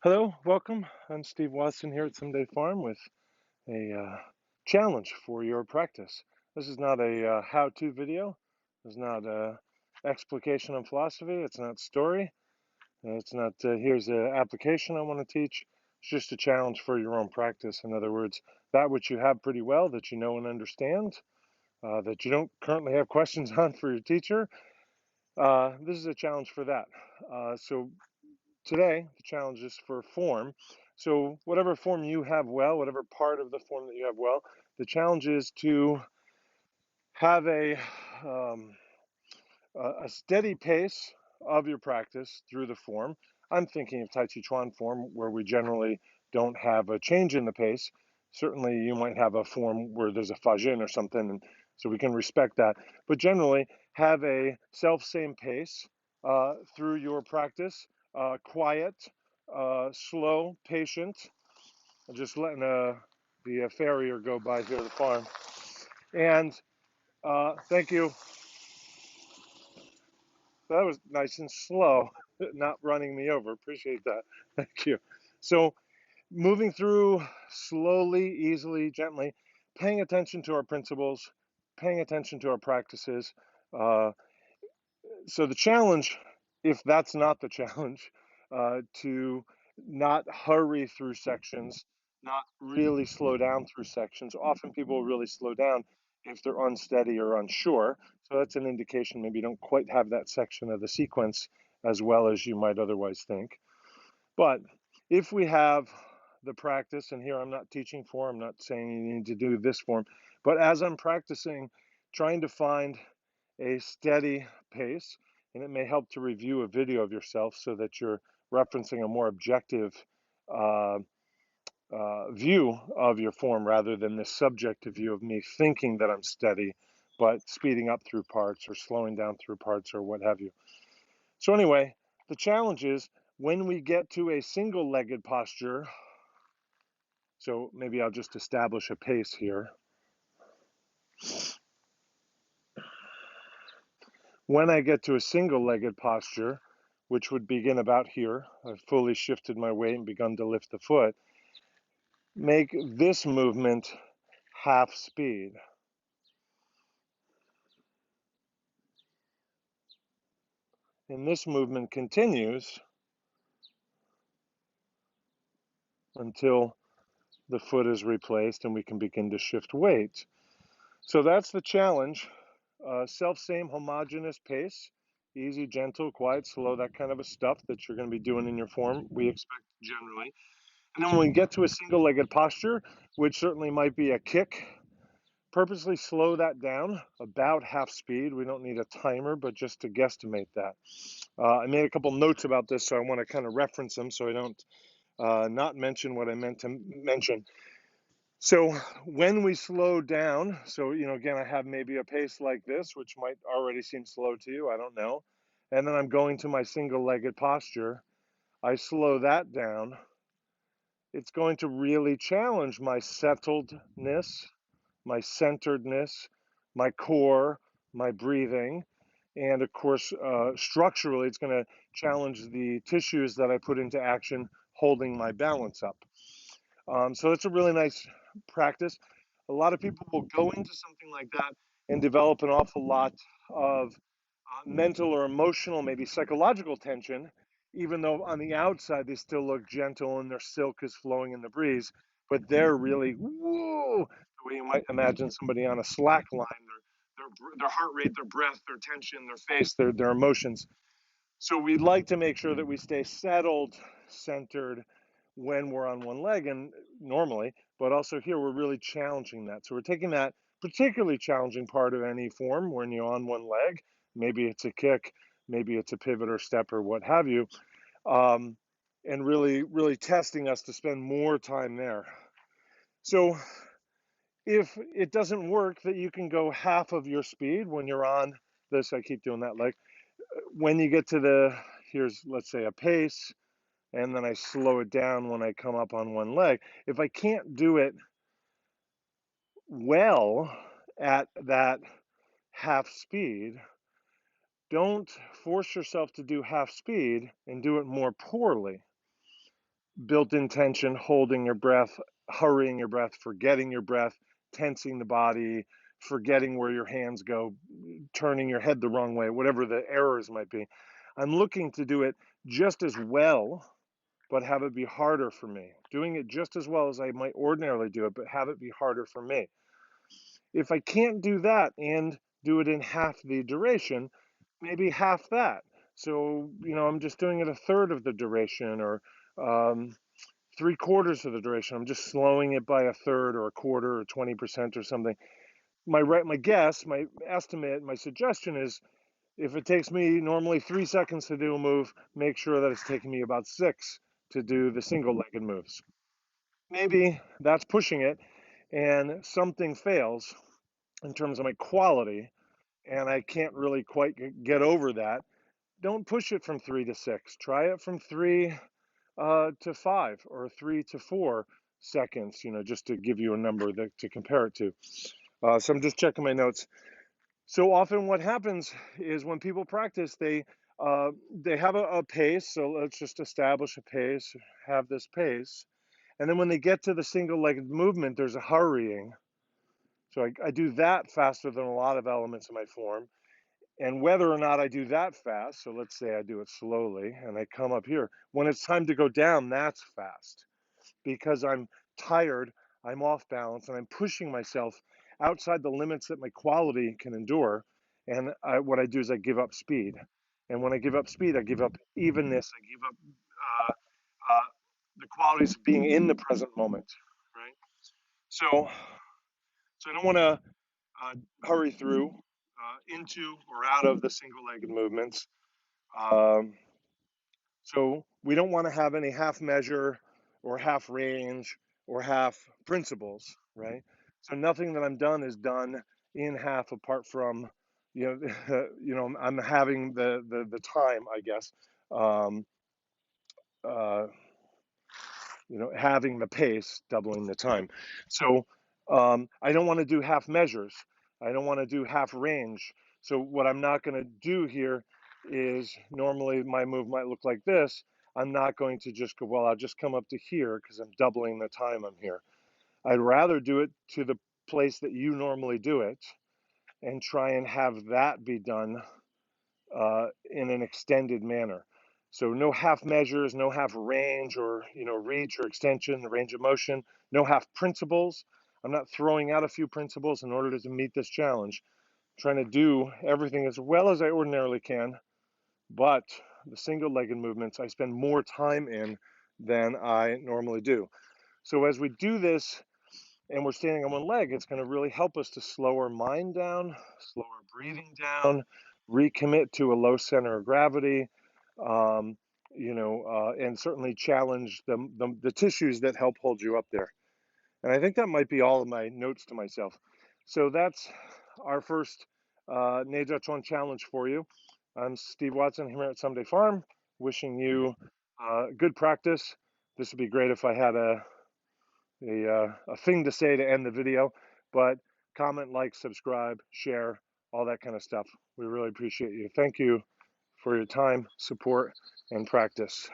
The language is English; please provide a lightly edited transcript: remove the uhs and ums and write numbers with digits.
Hello, welcome. I'm Steve Watson here at Someday Farm with a challenge for your practice. This is not a how-to video. It's not a explication on philosophy. It's not story. It's not here's an application I want to teach. It's just a challenge for your own practice. In other words, that which you have pretty well, that you know and understand, that you don't currently have questions on for your teacher. This is a challenge for that. So today, the challenge is for form. So whatever form you have well, whatever part of the form that you have well, the challenge is to have um, a steady pace of your practice through the form. I'm thinking of Tai Chi Chuan form where we generally don't have a change in the pace. Certainly, you might have a form where there's a Fajin or something, and so we can respect that. But generally, have a self-same pace through your practice, quiet, slow, patient. I'm just letting the farrier go by here at the farm. And thank you. That was nice and slow, not running me over. Appreciate that. Thank you. So, moving through slowly, easily, gently, paying attention to our principles, paying attention to our practices. Uh, so, the challenge, if that's not the challenge, to not hurry through sections, not really slow down through sections. Often people really slow down if they're unsteady or unsure. So that's an indication maybe you don't quite have that section of the sequence as well as you might otherwise think. But if we have the practice, and here I'm not teaching form, I'm not saying you need to do this form, but as I'm practicing, trying to find a steady pace, and it may help to review a video of yourself so that you're referencing a more objective uh, view of your form rather than this subjective view of me thinking that I'm steady, but speeding up through parts or slowing down through parts or what have you. So, anyway, the challenge is when we get to a single legged posture. So, maybe I'll just establish a pace here. When I get to a single legged posture, which would begin about here, I've fully shifted my weight and begun to lift the foot, make this movement half speed. And this movement continues until the foot is replaced and we can begin to shift weight. So that's the challenge. Self-same homogeneous pace, easy, gentle, quiet, slow, that kind of a stuff that you're going to be doing in your form, we expect generally. And then when we get to a single-legged posture, which certainly might be a kick, purposely slow that down about half speed. We don't need a timer, but just to guesstimate that. I made a couple notes about this, so I want to kind of reference them so I don't not mention what I meant to mention. So when we slow down, so, again, I have maybe a pace like this, which might already seem slow to you, I don't know. And then I'm going to my single-legged posture. I slow that down. It's going to really challenge my settledness, my centeredness, my core, my breathing. And of course, structurally, it's going to challenge the tissues that I put into action holding my balance up. So it's a really nice practice. A lot of people will go into something like that and develop an awful lot of mental or emotional, maybe psychological tension, even though on the outside they still look gentle and their silk is flowing in the breeze, but they're really, whoa, the way you might imagine somebody on a slack line, their heart rate, their breath, their tension, their face, their emotions. So we'd like to make sure that we stay settled, centered when we're on one leg and normally, but also here we're really challenging that. So we're taking that particularly challenging part of any form when you're on one leg. Maybe it's a kick, maybe it's a pivot or step or what have you, um, and really, really testing us to spend more time there. So if it doesn't work that you can go half of your speed when you're on this, I keep doing that leg. When you get to here's, let's say, a pace, and then I slow it down when I come up on one leg. If I can't do it well at that half speed, don't force yourself to do half speed and do it more poorly. built-in tension, holding your breath, hurrying your breath, forgetting your breath, tensing the body, forgetting where your hands go, turning your head the wrong way, whatever the errors might be. I'm looking to do it just as well, but have it be harder for me. Doing it just as well as I might ordinarily do it, but have it be harder for me. If I can't do that and do it in half the duration, maybe half that. So, I'm just doing it a third of the duration, or 3/4 of the duration. I'm just slowing it by a third or a quarter or 20% or something. My guess, my estimate, my suggestion is, if it takes me normally 3 seconds to do a move, make sure that it's taking me about 6 to do the single-legged moves. Maybe that's pushing it and something fails in terms of my quality and I can't really quite get over that. Don't push it from 3 to 6. Try it from 3 to 5 or 3 to 4 seconds, just to give you a number to compare it to. So I'm just checking my notes. So often what happens is when people practice, they have a pace. So let's just establish a pace, have this pace. And then when they get to the single-legged movement, there's a hurrying. So I do that faster than a lot of elements of my form. And whether or not I do that fast, so let's say I do it slowly and I come up here, when it's time to go down, that's fast because I'm tired, I'm off balance, and I'm pushing myself outside the limits that my quality can endure. And what I do is I give up speed. And when I give up speed, I give up evenness, I give up uh, the qualities of being in the present moment, right? So I don't want to hurry through into or out of the single-legged movements. Um, so we don't want to have any half measure or half range or half principles, right? So nothing that I'm done is done in half apart from, I'm having the time, I guess, um, uh, having the pace, doubling the time. So I don't want to do half measures. I don't want to do half range. So what I'm not going to do here is, normally my move might look like this. I'm not going to just go, well, I'll just come up to here because I'm doubling the time I'm here. I'd rather do it to the place that you normally do it and try and have that be done in an extended manner. So no half measures, no half range or reach or extension, range of motion, no half principles. I'm not throwing out a few principles in order to meet this challenge. I'm trying to do everything as well as I ordinarily can, but the single-legged movements I spend more time in than I normally do. So as we do this and we're standing on one leg, it's going to really help us to slow our mind down, slow our breathing down, recommit to a low center of gravity, um, and certainly challenge the tissues that help hold you up there. And I think that might be all of my notes to myself. So that's our first Nèijiāquán challenge for you. I'm Steve Watson here at Someday Farm, wishing you good practice. This would be great if I had a thing to say to end the video, but comment, like, subscribe, share, all that kind of stuff. We really appreciate you. Thank you for your time, support, and practice.